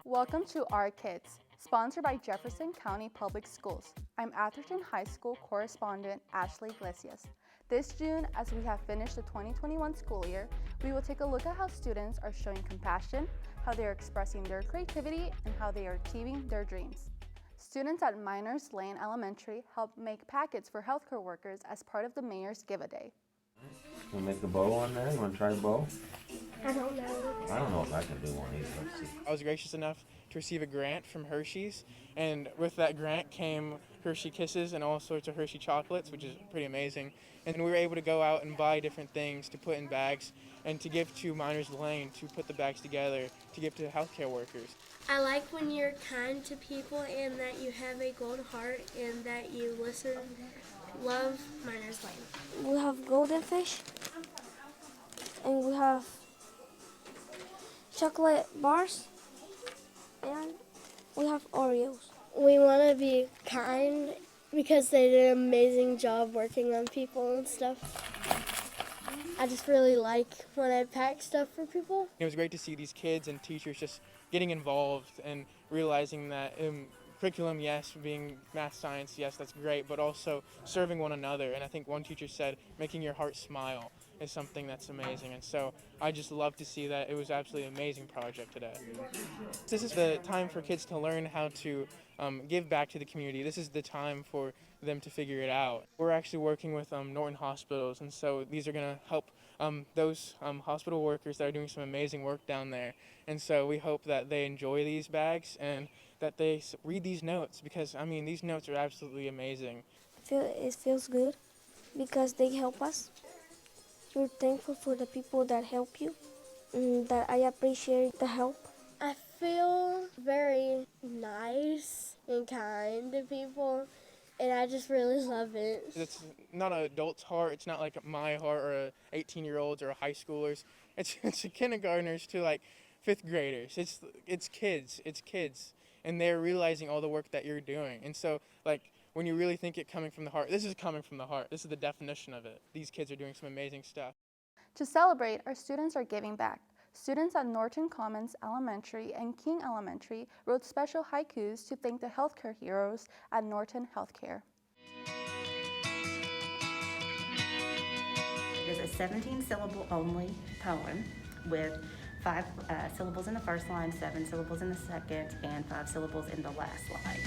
Welcome to Our Kids, sponsored by Jefferson County Public Schools. I'm Atherton High School correspondent Ashley Iglesias. This June, as we have finished the 2021 school year, we will take a look at how students are showing compassion, how they are expressing their creativity, and how they are achieving their dreams. Students at Miners Lane Elementary helped make packets for healthcare workers as part of the Mayor's Give-A-Day. You want to make a bow on there? You want to try a bow? I don't know. I don't know if I can do one either. Let's see. I was gracious enough to receive a grant from Hershey's, and with that grant came Hershey Kisses and all sorts of Hershey chocolates, which is pretty amazing. And we were able to go out and buy different things to put in bags and to give to Miners Lane to put the bags together to give to healthcare workers. I like when you're kind to people and that you have a gold heart and that you listen. Love Miners Lane. We have golden fish and we have chocolate bars and we have Oreos. We want to be kind because they did an amazing job working on people and stuff. I just really like when I pack stuff for people. It was great to see these kids and teachers just getting involved and realizing that curriculum, yes, being math, science, yes, that's great, but also serving one another. And I think one teacher said, making your heart smile is something that's amazing. And so I just love to see that. It was absolutely an amazing project today. This is the time for kids to learn how to give back to the community. This is the time for them to figure it out. We're actually working with Norton hospitals, and so these are going to help those hospital workers that are doing some amazing work down there. And so we hope that they enjoy these bags and that they read these notes, because I mean these notes are absolutely amazing. It feels good because they help us. You're thankful for the people that help you, and that I appreciate the help. I feel very nice and kind to people, and I just really love it. It's not an adult's heart. It's not like my heart or a 18-year-olds or a high schoolers. It's a kindergartners to like fifth graders. It's kids, and they're realizing all the work that you're doing. And so like when you really think it coming from the heart, this is coming from the heart. This is the definition of it. These kids are doing some amazing stuff. To celebrate, our students are giving back. Students at Norton Commons Elementary and King Elementary wrote special haikus to thank the healthcare heroes at Norton Healthcare. It is a 17-syllable only poem with 5 syllables in the first line, 7 syllables in the second, and 5 syllables in the last line.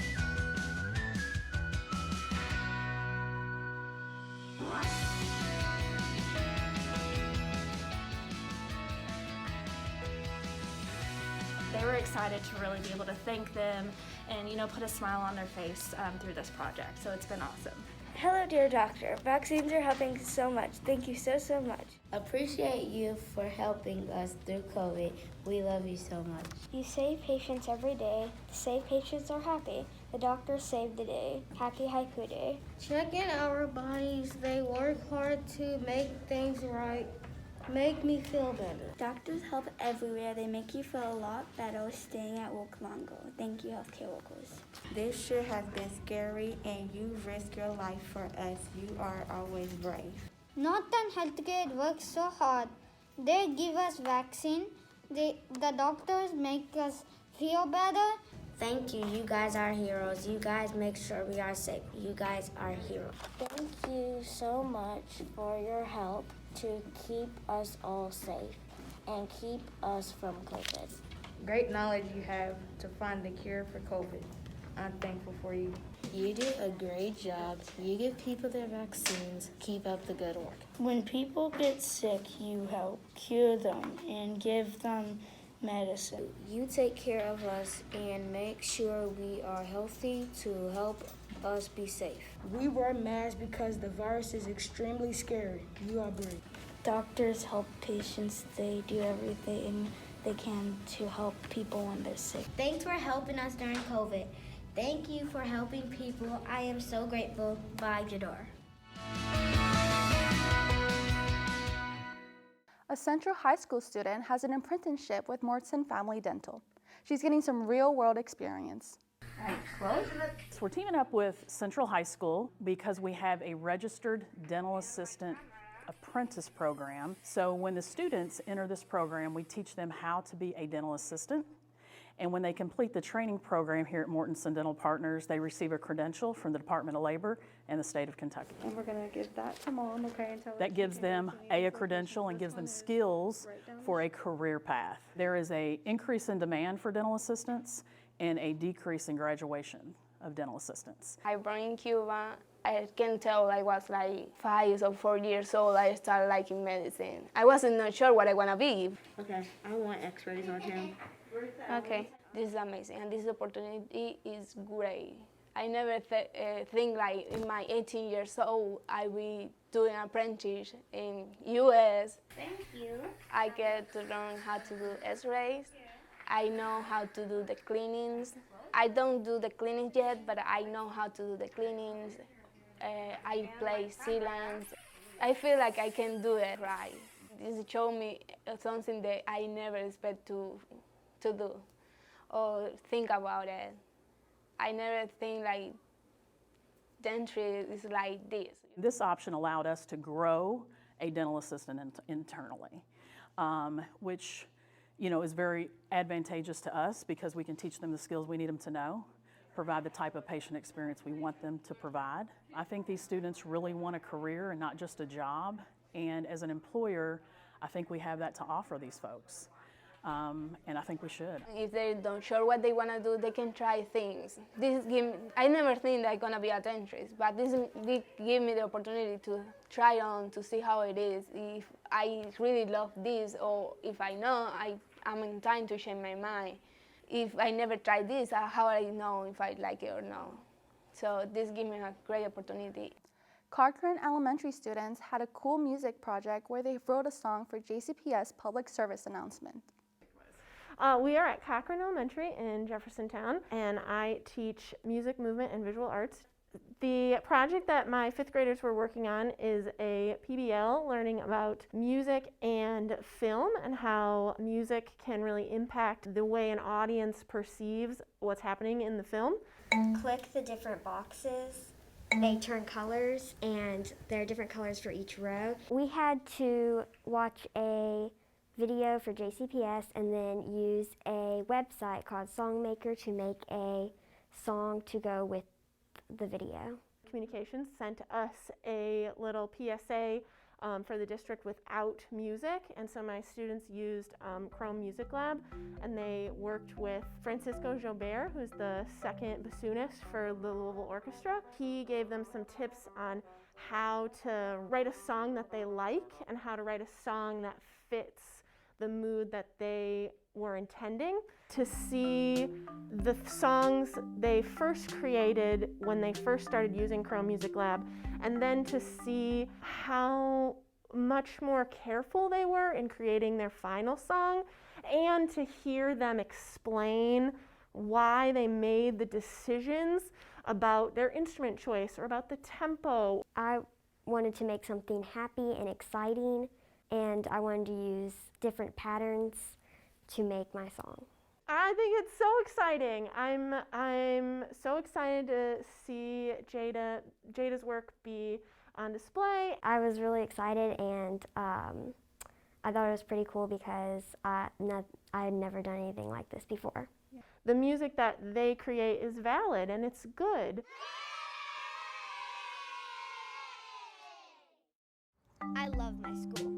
They were excited to really be able to thank them and, put a smile on their face through this project. So it's been awesome. Hello, dear doctor. Vaccines are helping so much. Thank you so much. Appreciate you for helping us through COVID. We love you so much. You save patients every day. The saved patients are happy. The doctors saved the day. Happy Haiku Day. Check in our bodies. They work hard to make things right. Make me feel better. Doctors help everywhere. They make you feel a lot better staying at work longer. Thank you, healthcare workers. This sure has been scary, and you risk your life for us. You are always brave. Norton Healthcare works so hard. They give us vaccine. The doctors make us feel better. Thank you. You guys are heroes. You guys make sure we are safe. You guys are heroes. Thank you so much for your help to keep us all safe and keep us from COVID. Great knowledge you have to find the cure for COVID. I'm thankful for you. You do a great job. You give people their vaccines. Keep up the good work. When people get sick, you help cure them and give them medicine. You take care of us and make sure we are healthy to help us be safe. We wear masks because the virus is extremely scary. You are brave. Doctors help patients. They do everything they can to help people when they're sick. Thanks for helping us during COVID. Thank you for helping people. I am so grateful. Bye, Jador. A Central High School student has an apprenticeship with Morrison Family Dental. She's getting some real-world experience. So we're teaming up with Central High School because we have a registered dental assistant apprentice program. So when the students enter this program, we teach them how to be a dental assistant, And when they complete the training program here at Mortenson Dental Partners, they receive a credential from the Department of Labor and the state of Kentucky. And we're gonna give that to Mom, okay? And tell her That gives them a credential and gives them skills for a career path. There is an increase in demand for dental assistants and a decrease in graduation of dental assistants. I born in Cuba. I can tell I was like 5 or 4 years old. I started liking medicine. I wasn't not sure what I want to be. Okay, I want x-rays on him. Okay, this is amazing, and this opportunity is great. I never think like in my 18 years old I will do an apprentice in U.S. Thank you. I get to learn how to do x-rays. I know how to do the cleanings. I don't do the cleanings yet, but I know how to do the cleanings. I play sealants. I feel like I can do it right. This showed me something that I never expect to do or think about it. I never think like dentistry is like this. This option allowed us to grow a dental assistant internally, which is very advantageous to us because we can teach them the skills we need them to know, provide the type of patient experience we want them to provide. I think these students really want a career and not just a job, and as an employer, I think we have that to offer these folks. And I think we should. If they don't sure what they want to do, they can try things. I never think I'm going to be a dentist, but this give me the opportunity to try on to see how it is. If I really love this, or if I know I'm in time to change my mind. If I never tried this, how I know if I like it or not? So this gives me a great opportunity. Corcoran Elementary students had a cool music project where they wrote a song for JCPS public service announcement. We are at Cochran Elementary in Jeffersontown, and I teach music, movement, and visual arts. The project that my 5th graders were working on is a PBL, learning about music and film and how music can really impact the way an audience perceives what's happening in the film. Click the different boxes. They turn colors, and there are different colors for each row. We had to watch a video for JCPS and then use a website called Songmaker to make a song to go with the video. Communications sent us a little PSA for the district without music, and so my students used Chrome Music Lab, and they worked with Francisco Jobert, who's the 2nd bassoonist for the Louisville Orchestra. He gave them some tips on how to write a song that they like and how to write a song that fits the mood that they were intending. To see the songs they first created when they first started using Chrome Music Lab, and then to see how much more careful they were in creating their final song, and to hear them explain why they made the decisions about their instrument choice or about the tempo. I wanted to make something happy and exciting, and I wanted to use different patterns to make my song. I think it's so exciting. I'm so excited to see Jada's work be on display. I was really excited, and I thought it was pretty cool because I had never done anything like this before. The music that they create is valid and it's good. I love my school.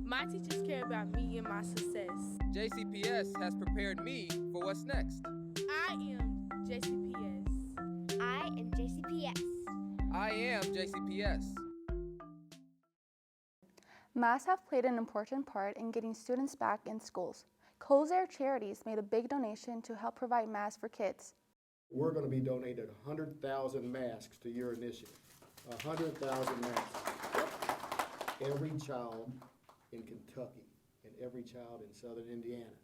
My teachers care about me and my success. JCPS has prepared me for what's next. I am JCPS. I am JCPS. I am JCPS. Masks have played an important part in getting students back in schools. Cozair Charities made a big donation to help provide masks for kids. We're going to be donating 100,000 masks to your initiative. 100,000 masks. Every child in Kentucky and every child in southern Indiana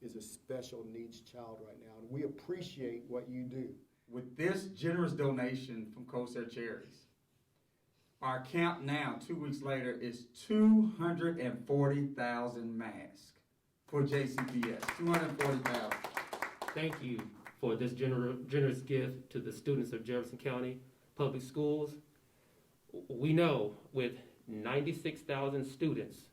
is a special needs child right now, and we appreciate what you do. With this generous donation from Cozair Charities, our count now, 2 weeks later, is 240,000 masks for JCPS. 240,000. Thank you for this generous gift to the students of Jefferson County Public Schools. We know with 96,000 students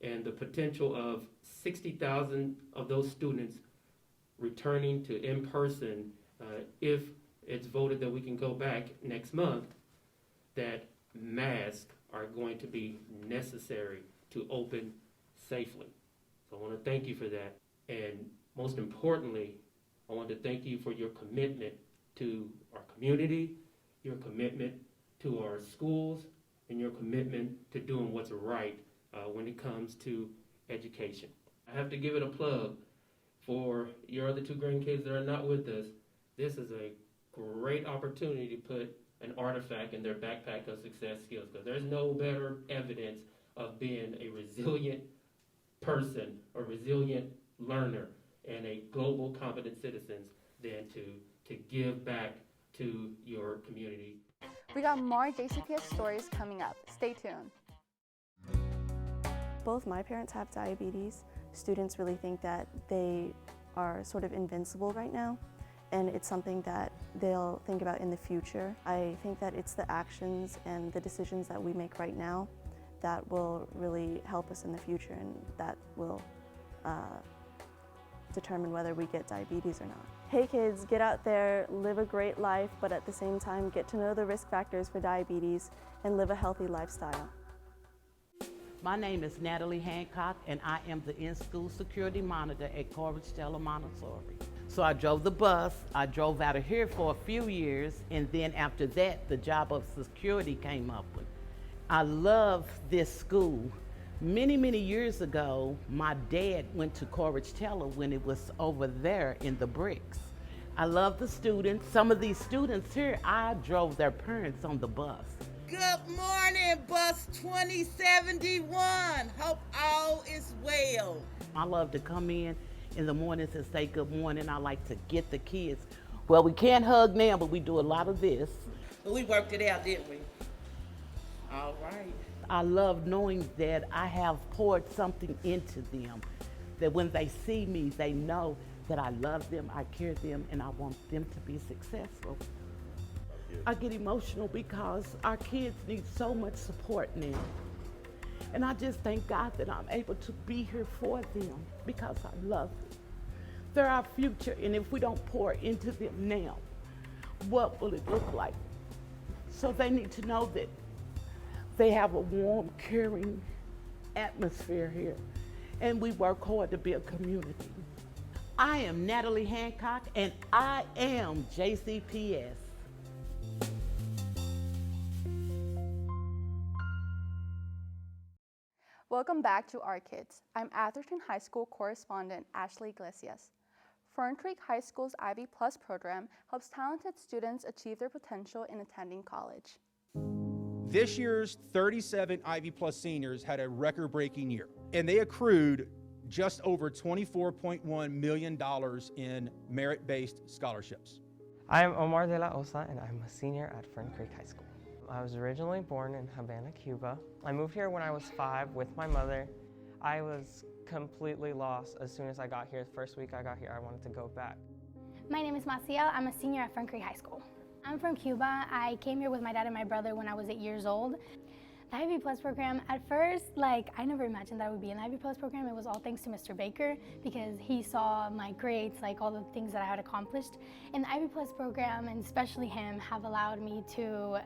and the potential of 60,000 of those students returning to in-person, if it's voted that we can go back next month, that masks are going to be necessary to open safely. So I want to thank you for that. And most importantly, I want to thank you for your commitment to our community, your commitment to our schools, and your commitment to doing what's right when it comes to education. I have to give it a plug for your other two grandkids that are not with us. This is a great opportunity to put an artifact in their backpack of success skills, because there's no better evidence of being a resilient person, a resilient learner, and a global competent citizen than to give back to your community. We got more JCPS stories coming up. Stay tuned. Both my parents have diabetes. Students really think that they are sort of invincible right now, and it's something that they'll think about in the future. I think that it's the actions and the decisions that we make right now that will really help us in the future, and that will determine whether we get diabetes or not. Hey kids, get out there, live a great life, but at the same time get to know the risk factors for diabetes and live a healthy lifestyle. My name is Natalie Hancock, and I am the in-school security monitor at Correspondent Montessori. So I drove the bus, I drove out of here for a few years, and then after that, the job of security came up with. I love this school. Many, many years ago, my dad went to Correspondent when it was over there in the bricks. I love the students. Some of these students here, I drove their parents on the bus. Good morning, bus 2071. Hope all is well. I love to come in the mornings and say good morning. I like to get the kids. Well, we can't hug now, but we do a lot of this. But we worked it out, didn't we? All right. I love knowing that I have poured something into them, that when they see me, they know that I love them, I care them, and I want them to be successful. I get emotional because our kids need so much support now. And I just thank God that I'm able to be here for them because I love them. They're our future, and if we don't pour into them now, what will it look like? So they need to know that they have a warm, caring atmosphere here, and we work hard to be a community. I am Natalie Hancock, and I am JCPS. Welcome back to Our Kids. I'm Atherton High School correspondent Ashley Iglesias. Fern Creek High School's Ivy Plus program helps talented students achieve their potential in attending college. This year's 37 Ivy Plus seniors had a record-breaking year, and they accrued just over $24.1 million in merit-based scholarships. I'm Omar de la Osa, and I'm a senior at Fern Creek High School. I was originally born in Havana, Cuba. I moved here when I was 5 with my mother. I was completely lost as soon as I got here. The first week I got here, I wanted to go back. My name is Maciel. I'm a senior at Fern Creek High School. I'm from Cuba. I came here with my dad and my brother when I was 8 years old. The Ivy Plus program, at first, I never imagined that would be an Ivy Plus program. It was all thanks to Mr. Baker because he saw my grades, all the things that I had accomplished. And the Ivy Plus program, and especially him, have allowed me to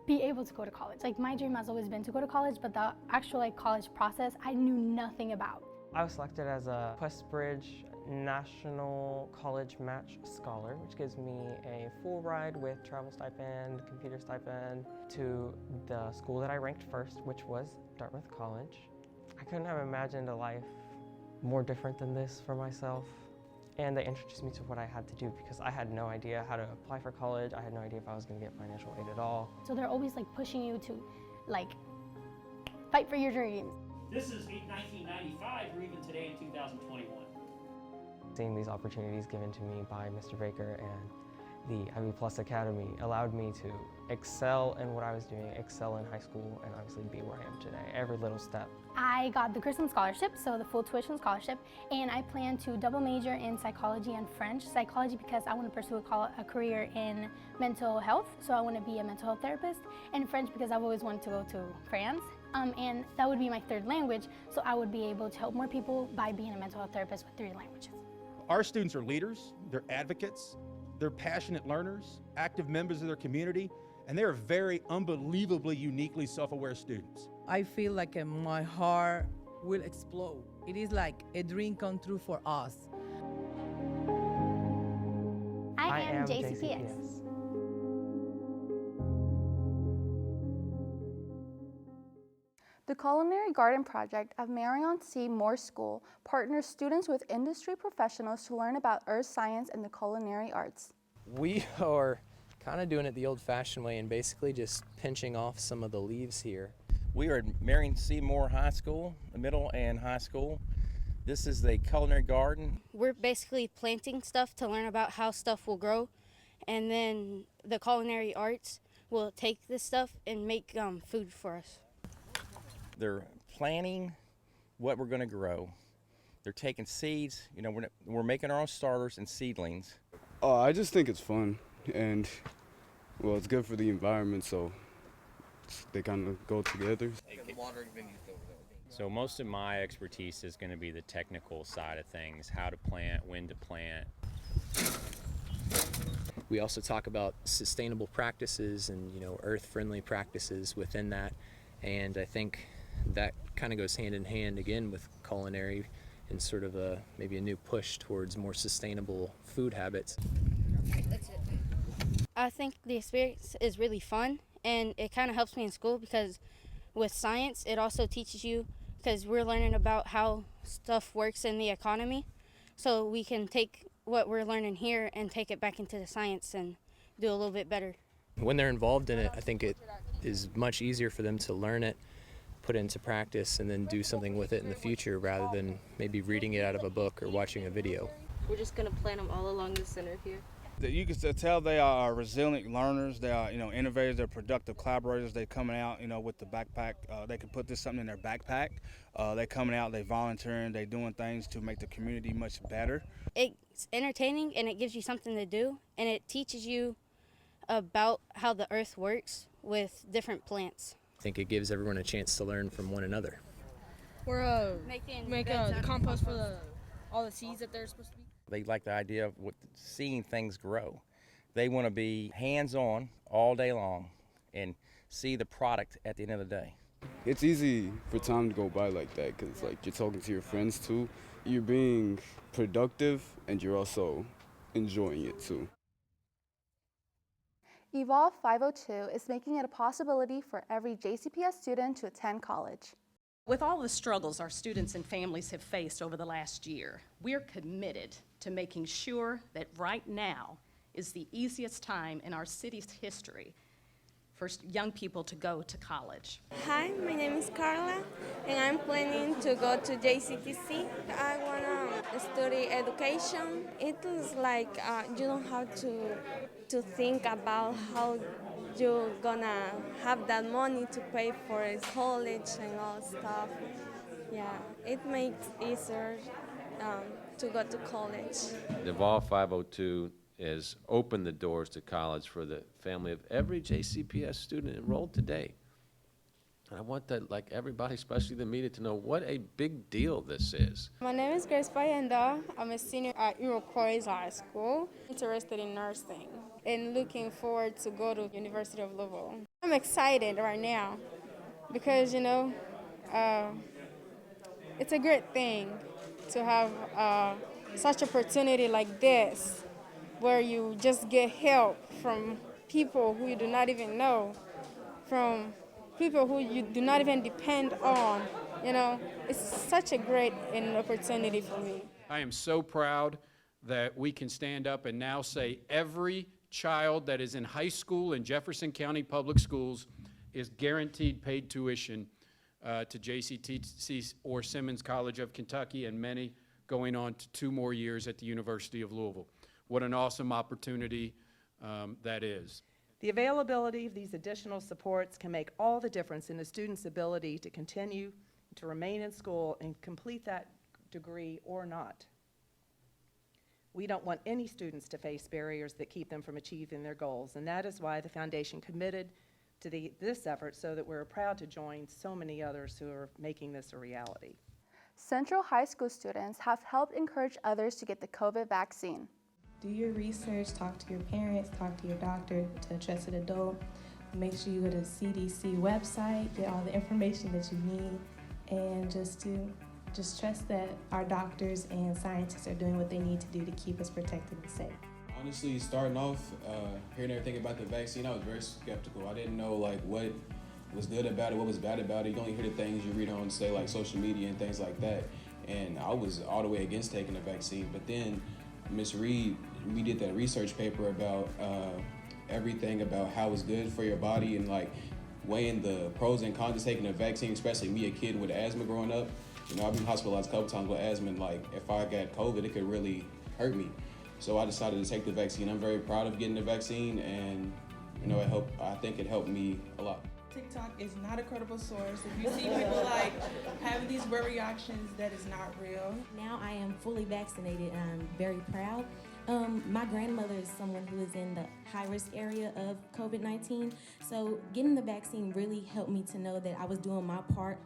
be able to go to college. My dream has always been to go to college, but the actual college process, I knew nothing about. I was selected as a Westbridge National College Match Scholar, which gives me a full ride with travel stipend, computer stipend, to the school that I ranked first, which was Dartmouth College. I couldn't have imagined a life more different than this for myself. And they introduced me to what I had to do because I had no idea how to apply for college. I had no idea if I was going to get financial aid at all. So they're always pushing you to fight for your dreams. This is 1995 or even today in 2021. Seeing these opportunities given to me by Mr. Baker and the Ivy Plus Academy allowed me to excel in what I was doing, excel in high school, and obviously be where I am today, every little step. I got the Grissom Scholarship, so the full tuition scholarship, and I plan to double major in psychology and French. Psychology because I want to pursue a career in mental health, so I want to be a mental health therapist, and French because I've always wanted to go to France, and that would be my third language, so I would be able to help more people by being a mental health therapist with 3 languages. Our students are leaders, they're advocates, they're passionate learners, active members of their community, and they're very unbelievably uniquely self-aware students. I feel like my heart will explode. It is like a dream come true for us. I am JCPS. The Culinary Garden Project of Marion C. Moore School partners students with industry professionals to learn about earth science and the culinary arts. We are kind of doing it the old-fashioned way and basically just pinching off some of the leaves here. We are at Marion C. Moore High School, middle and high school. This is the culinary garden. We're basically planting stuff to learn about how stuff will grow, and then the culinary arts will take this stuff and make food for us. They're planning what we're going to grow. They're taking seeds, you know, we're making our own starters and seedlings. I just think it's fun, and well, it's good for the environment, so they kind of go together. So most of my expertise is going to be the technical side of things, how to plant, when to plant. We also talk about sustainable practices and, you know, earth-friendly practices within that, and I think that kind of goes hand in hand again with culinary and sort of maybe a new push towards more sustainable food habits. I think the experience is really fun, and it kind of helps me in school because with science it also teaches you, because we're learning about how stuff works in the economy, so we can take what we're learning here and take it back into the science and do a little bit better. When they're involved in it, I think it is much easier for them to learn it, put it into practice, and then do something with it in the future rather than maybe reading it out of a book or watching a video. We're just going to plant them all along the center here. You can tell they are resilient learners. They are, innovators. They're productive collaborators. They're coming out, with the backpack. They can put something in their backpack. They're coming out. They're volunteering. They're doing things to make the community much better. It's entertaining, and it gives you something to do, and it teaches you about how the earth works with different plants. I think it gives everyone a chance to learn from one another. We're making compost for all the seeds that they're supposed to be. They like the idea of seeing things grow. They want to be hands-on all day long and see the product at the end of the day. It's easy for time to go by like that because you're talking to your friends too. You're being productive and you're also enjoying it too. Evolve 502 is making it a possibility for every JCPS student to attend college. With all the struggles our students and families have faced over the last year, we're committed to making sure that right now is the easiest time in our city's history for young people to go to college. Hi, my name is Carla, and I'm planning to go to JCTC. I want to study education. It is like you don't have to think about how you're gonna have that money to pay for college and all stuff. Yeah, it makes it easier to go to college. The Evolve 502 has opened the doors to college for the family of every JCPS student enrolled today. And I want that, like everybody, especially the media, to know what a big deal this is. My name is Grace Payenda. I'm a senior at Iroquois High School, interested in nursing and looking forward to go to University of Louisville. I'm excited right now because, it's a great thing to have such opportunity like this where you just get help from people who you do not even know, from people who you do not even depend on. It's such a great opportunity for me. I am so proud that we can stand up and now say every child that is in high school in Jefferson County Public Schools is guaranteed paid tuition to JCTC or Simmons College of Kentucky, and many going on to 2 more years at the University of Louisville. What an awesome opportunity that is. The availability of these additional supports can make all the difference in a student's ability to continue to remain in school and complete that degree or not. We don't want any students to face barriers that keep them from achieving their goals, and that is why the Foundation committed to this effort, so that we're proud to join so many others who are making this a reality. Central High School students have helped encourage others to get the COVID vaccine. Do your research, talk to your parents, talk to your doctor, to a trusted adult. Make sure you go to the CDC website, get all the information that you need, and just trust that our doctors and scientists are doing what they need to do to keep us protected and safe. Honestly, starting off, hearing everything about the vaccine, I was very skeptical. I didn't know what was good about it, what was bad about it. You only hear the things you read on, say, like social media and things like that. And I was all the way against taking the vaccine. But then Miss Reed, we did that research paper about everything about how it's good for your body and like weighing the pros and cons of taking a vaccine, especially me, a kid with asthma growing up. You know, I've been hospitalized a couple times with asthma, and like if I got COVID, it could really hurt me. So I decided to take the vaccine. I'm very proud of getting the vaccine, and you know, I think it helped me a lot. TikTok is not a credible source. If you see people like having these weird reactions, that is not real. Now I am fully vaccinated and I'm very proud. My grandmother is someone who is in the high-risk area of COVID-19, so getting the vaccine really helped me to know that I was doing my part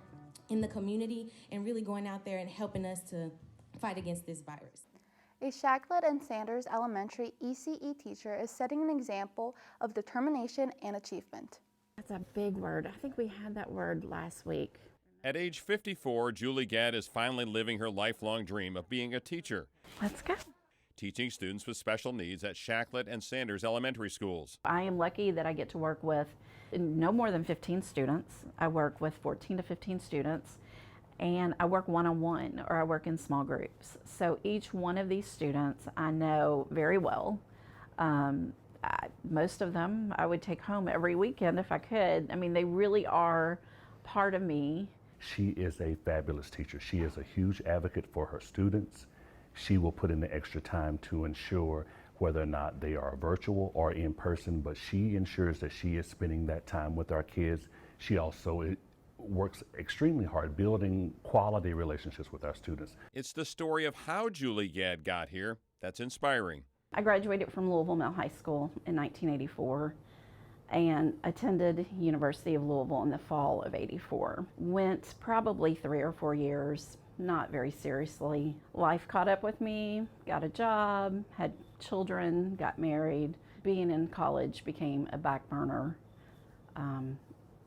in the community and really going out there and helping us to fight against this virus. A Shacklet and Sanders Elementary ECE teacher is setting an example of determination and achievement. That's a big word. I think we had that word last week. At age 54, Julie Gadd is finally living her lifelong dream of being a teacher. Let's go. Teaching students with special needs at Shacklet and Sanders elementary schools. I am lucky that I get to work with no more than 15 students. I work with 14 to 15 students, and I work one-on-one, or I work in small groups. So each one of these students I know very well. Most of them I would take home every weekend if I could. I mean, they really are part of me. She is a fabulous teacher. She is a huge advocate for her students. She will put in the extra time to ensure whether or not they are virtual or in person, but she ensures that she is spending that time with our kids. She also works extremely hard building quality relationships with our students. It's the story of how Julie Gadd got here that's inspiring. I graduated from Louisville Male High School in 1984 and attended University of Louisville in the fall of '84. Went probably 3 or 4 years, not very seriously. Life caught up with me, got a job, had children, got married. Being in college became a back burner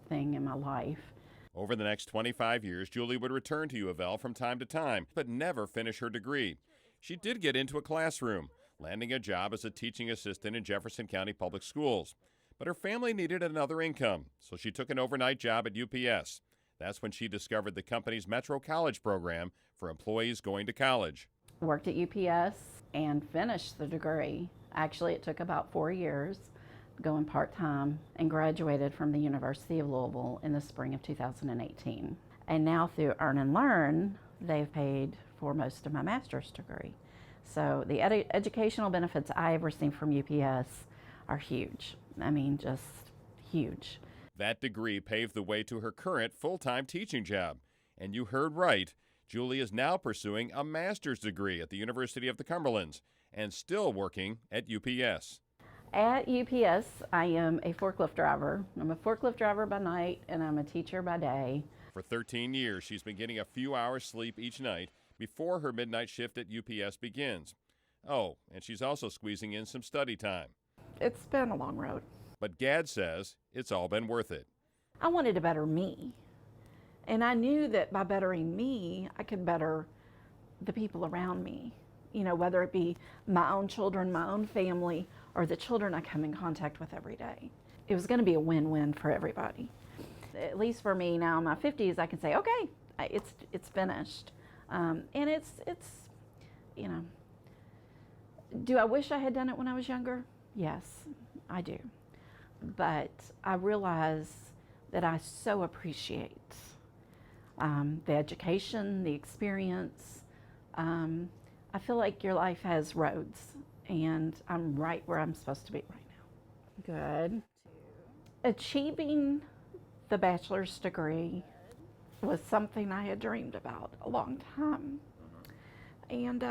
thing in my life. Over the next 25 years, Julie would return to U of L from time to time, but never finish her degree. She did get into a classroom, landing a job as a teaching assistant in Jefferson County Public Schools. But her family needed another income, so she took an overnight job at UPS. That's when she discovered the company's Metro College program for employees going to college. Worked at UPS and finished the degree. Actually, it took about 4 years, going part-time, and graduated from the University of Louisville in the spring of 2018. And now through Earn and Learn, they've paid for most of my master's degree. So the educational benefits I have received from UPS are huge. I mean, just huge. That degree paved the way to her current full-time teaching job. And you heard right, Julie is now pursuing a master's degree at the University of the Cumberlands and still working at UPS. At UPS, I am a forklift driver. I'm a forklift driver by night, and I'm a teacher by day. For 13 years, she's been getting a few hours sleep each night before her midnight shift at UPS begins. Oh, and she's also squeezing in some study time. It's been a long road. But Gadd says it's all been worth it. I wanted to better me. And I knew that by bettering me, I could better the people around me. You know, whether it be my own children, my own family, or the children I come in contact with every day. It was going to be a win-win for everybody. At least for me now in my 50s, I can say, okay, it's finished. And it's, you know, do I wish I had done it when I was younger? Yes, I do. But I realize that I so appreciate the education, the experience. I feel like your life has roads, and I'm right where I'm supposed to be right now. Good. Achieving the bachelor's degree was something I had dreamed about a long time. And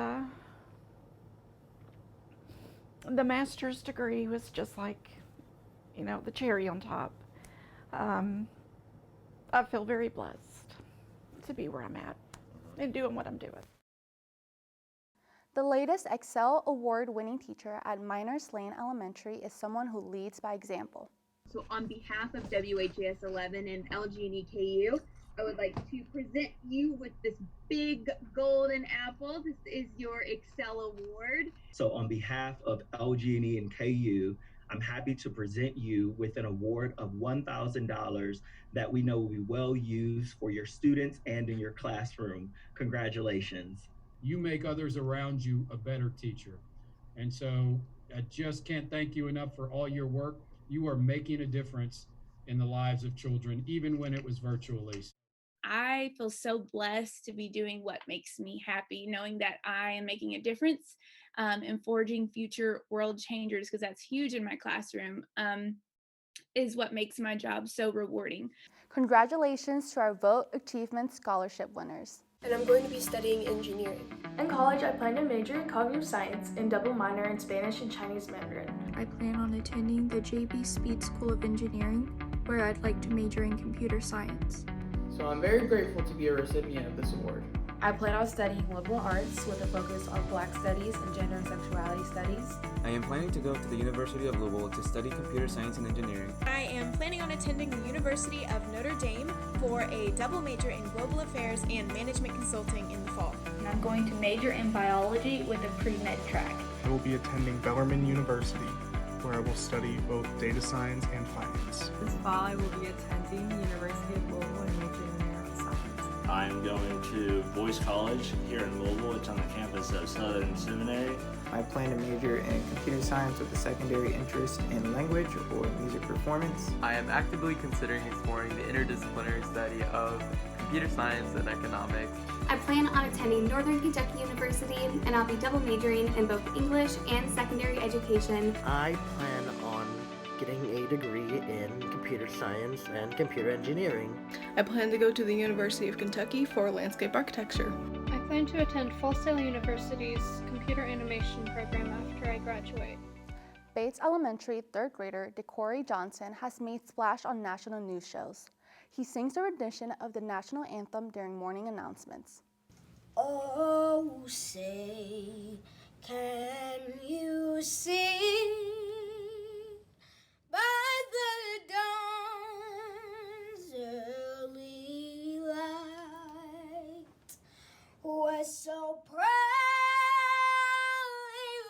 the master's degree was just like, you know, the cherry on top. I feel very blessed to be where I'm at. and doing what I'm doing. The latest Excel Award-winning teacher at Miners Lane Elementary is someone who leads by example. So on behalf of WHAS 11 and LG&EKU, I would like to present you with this big golden apple. This is your Excel Award. So on behalf of LG&E and KU, I'm happy to present you with an award of $1,000 that we know will be well used for your students and in your classroom. Congratulations. You make others around you a better teacher. And so I just can't thank you enough for all your work. You are making a difference in the lives of children, even when it was virtually. I feel so blessed to be doing what makes me happy, knowing that I am making a difference and forging future world changers, because that's huge in my classroom, is what makes my job so rewarding. Congratulations to our Vote Achievement Scholarship winners. And I'm going to be studying engineering. In college, I plan to major in cognitive science and double minor in Spanish and Chinese Mandarin. I plan on attending the JB Speed School of Engineering, where I'd like to major in computer science. So I'm very grateful to be a recipient of this award. I plan on studying liberal arts with a focus on Black studies and gender and sexuality studies. I am planning to go to the University of Louisville to study computer science and engineering. I am planning on attending the University of Notre Dame for a double major in global affairs and management consulting in the fall. And I'm going to major in biology with a pre-med track. I will be attending Bellarmine University, where I will study both data science and finance. This fall, I will be attending the University of Louisville and majoring in neuroscience. I'm going to Boyce College here in Louisville. It's on the campus of Southern Seminary. I plan to major in computer science with a secondary interest in language or music performance. I am actively considering exploring the interdisciplinary study of computer science and economics. I plan on attending Northern Kentucky University, and I'll be double majoring in both English and secondary education. I plan on getting a degree in computer science and computer engineering. I plan to go to the University of Kentucky for landscape architecture. I plan to attend Full Sail University's computer animation program after I graduate. Bates Elementary third grader DeCorey Johnson has made splash on national news shows. He sings a rendition of the national anthem during morning announcements. Oh, say, can you sing by the dawn's early light? We're so proudly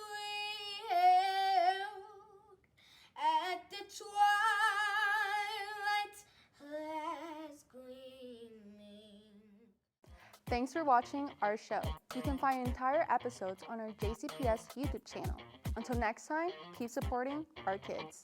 we hailed at the twilight's last gleaming. Thanks for watching our show. You can find entire episodes on our JCPS YouTube channel. Until next time, keep supporting our kids.